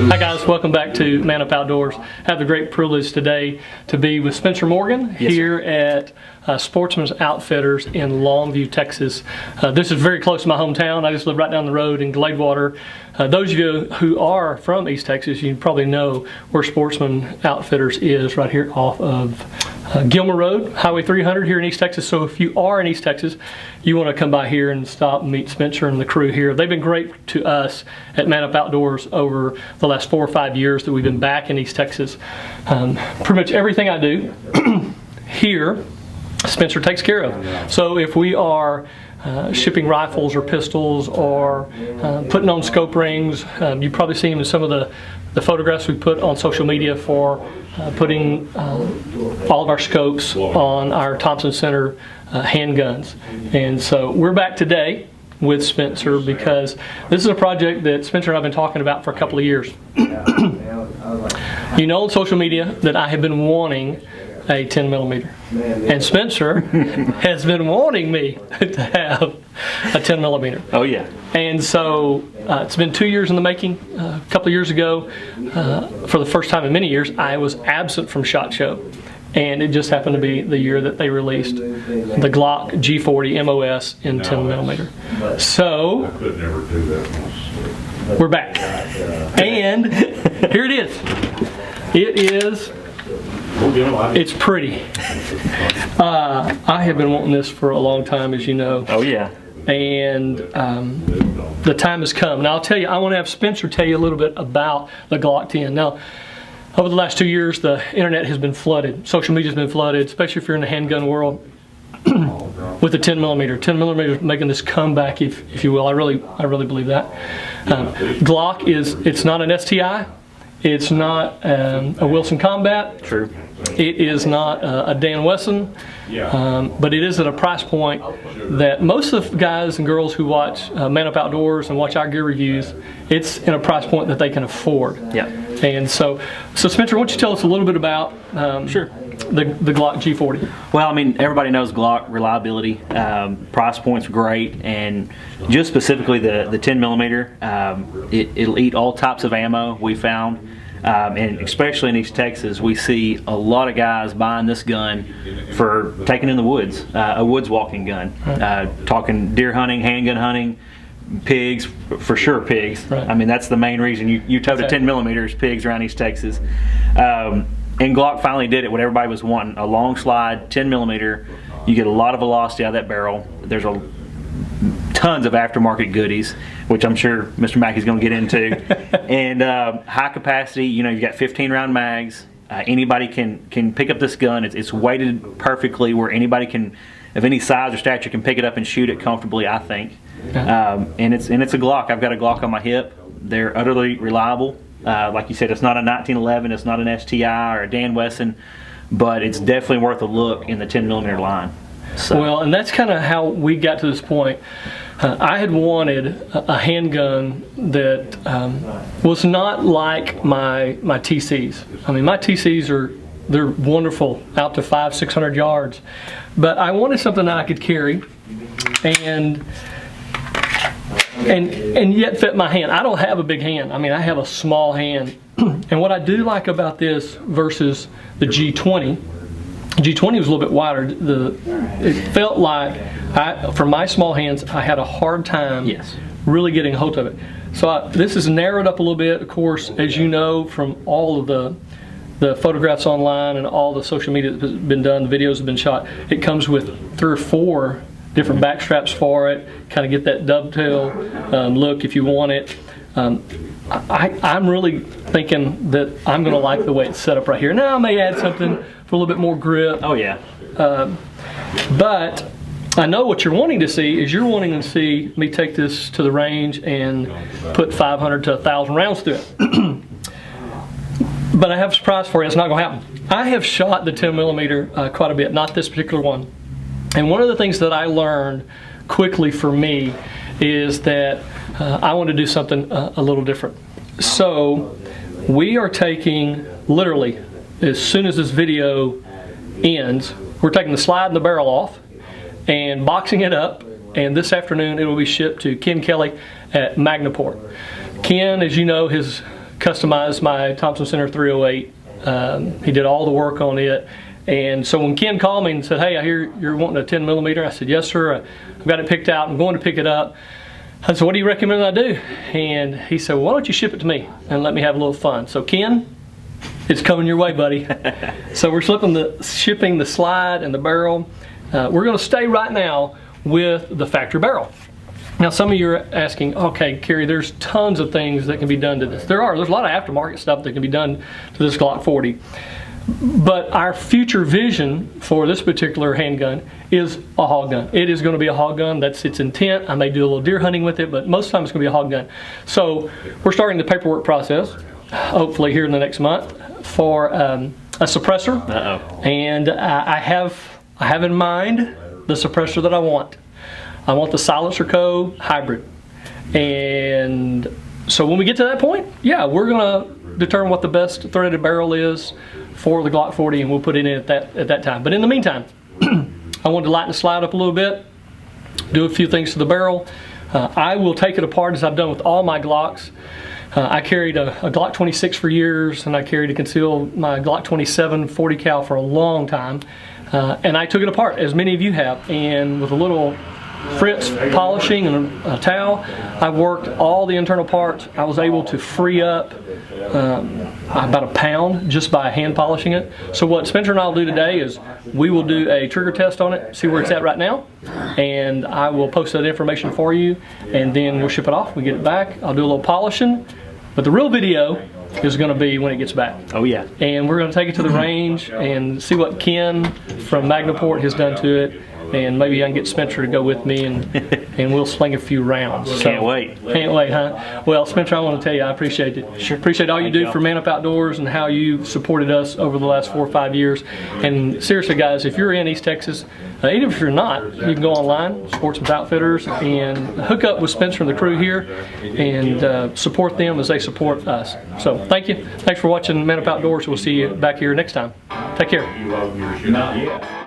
Hi guys, welcome back to Man Up Outdoors. I have the great privilege today to be with Spencer Morgan here at Sportsmans Outfitters in Longview, Texas. This is very close to my hometown. I just live right down the road in Gladewater. Those of you who are from East Texas, you probably know where Sportsman Outfitters is, right here off of Gilmer Road, Highway 300 here in East Texas. So if you are in East Texas, you want to come by here and stop and meet Spencer and the crew here. They've been great to us at Man Up Outdoors over the last 4 or 5 years that we've been back in East Texas. Pretty much everything I do here, Spencer takes care of. So if we are shipping rifles or pistols or putting on scope rings, you probably see them in some of the photographs we put on social media for putting all of our scopes on our Thompson Center handguns. And so we're back today with Spencer because this is a project that Spencer and I have been talking about for a couple of years. You know on social media that I have been wanting a 10mm, and Spencer has been wanting me to have a 10mm. Oh yeah. And so it's been 2 years in the making. A couple of years ago, for the first time in many years, I was absent from SHOT Show, and it just happened to be the year that they released the Glock G40 MOS in 10mm. So we're back, and here it is. It is. It's pretty. I have been wanting this for a long time, as you know. Oh yeah. And the time has come. Now I'll tell you, I want to have Spencer tell you a little bit about the Glock 10. Now, over the last 2 years, the internet has been flooded. Social media has been flooded, especially if you're in the handgun world, with the 10mm. 10mm is making this comeback, if you will. I really believe that. Glock it's not an STI. It's not a Wilson Combat. True. It is not a Dan Wesson, but it is at a price point that most of the guys and girls who watch Man Up Outdoors and watch our gear reviews, it's in a price point that they can afford. Yeah. And so Spencer, why don't you tell us a little bit about the Glock G40? Well, I mean, everybody knows Glock reliability. Price point's great, and just specifically the 10mm, it'll eat all types of ammo, we found. And especially in East Texas, we see a lot of guys buying this gun for taking in the woods, a woods walking gun. Talking deer hunting, handgun hunting, pigs, for sure pigs. Right. I mean, that's the main reason you towed a 10mm, pigs around East Texas. And Glock finally did it, what everybody was wanting, a long slide 10mm. You get a lot of velocity out of that barrel. There's tons of aftermarket goodies, which I'm sure Mr. Mackey's going to get into. And high capacity, you know, you got 15 round mags. Anybody can pick up this gun. It's weighted perfectly where anybody can, of any size or stature, can pick it up and shoot it comfortably, I think. And it's a Glock. I've got a Glock on my hip. They're utterly reliable. Like you said, it's not a 1911, it's not an STI or a Dan Wesson, but it's definitely worth a look in the 10mm line. So. Well, and that's kind of how we got to this point. I had wanted a handgun that was not like my TCs. I mean, my TCs they're wonderful, out to 500-600 yards, but I wanted something that I could carry and yet fit my hand. I don't have a big hand. I mean, I have a small hand. And what I do like about this versus the G20 was a little bit wider. It felt like, for my small hands, I had a hard time really getting a hold of it. So this is narrowed up a little bit. Of course, as you know from all of the photographs online and all the social media that's been done, the videos have been shot, it comes with 3 or 4 different back straps for it, kind of get that dovetail look if you want it. I'm really thinking that I'm going to like the way it's set up right here. Now I may add something for a little bit more grip. Oh yeah. But I know what you're wanting to see is you're wanting to see me take this to the range and put 500 to 1,000 rounds through it. But I have a surprise for you. It's not going to happen. I have shot the 10mm quite a bit, not this particular one. And one of the things that I learned quickly for me is that I want to do something a little different. So we are taking, literally, as soon as this video ends, we're taking the slide and the barrel off and boxing it up, and this afternoon it will be shipped to Ken Kelly at MagNaPort. Ken, as you know, has customized my Thompson Center 308. He did all the work on it. And so when Ken called me and said, hey, I hear you're wanting a 10 millimeter, I said, yes, sir. I've got it picked out. I'm going to pick it up. I said, what do you recommend I do? And he said, well, why don't you ship it to me and let me have a little fun? So Ken, it's coming your way, buddy. So we're shipping the slide and the barrel. We're going to stay right now with the factory barrel. Now, some of you are asking, okay, Kerry, there's tons of things that can be done to this. There's a lot of aftermarket stuff that can be done to this Glock 40. But our future vision for this particular handgun is a hog gun. It is going to be a hog gun. That's its intent. I may do a little deer hunting with it, but most of the time it's going to be a hog gun. So we're starting the paperwork process, hopefully here in the next month, for a suppressor. And I have in mind the suppressor that I want. I want the Silencer Co. hybrid. And so when we get to that point, yeah, we're going to determine what the best threaded barrel is for the Glock 40, and we'll put it in at that time. But in the meantime, I wanted to lighten the slide up a little bit, do a few things to the barrel. I will take it apart as I've done with all my Glocks. I carried a Glock 26 for years, and I carried my Glock 27 40 cal for a long time. And I took it apart, as many of you have, and with a little Fritz polishing and a towel, I worked all the internal parts. I was able to free up about a pound just by hand polishing it. So what Spencer and I will do today is we will do a trigger test on it, see where it's at right now, and I will post that information for you, and then we'll ship it off. We get it back. I'll do a little polishing, but the real video is going to be when it gets back. Oh yeah. And we're going to take it to the range and see what Ken from MagNaPort has done to it. And maybe I can get Spencer to go with me, and we'll sling a few rounds. So, can't wait. Can't wait, huh? Well, Spencer, I want to tell you, I appreciate it. Sure. Appreciate all you do for Man Up Outdoors and how you supported us over the last 4 or 5 years. And seriously, guys, if you're in East Texas, even if you're not, you can go online, Sportsmans Outfitters, and hook up with Spencer and the crew here, and support them as they support us. So thank you. Thanks for watching Man Up Outdoors. We'll see you back here next time. Take care.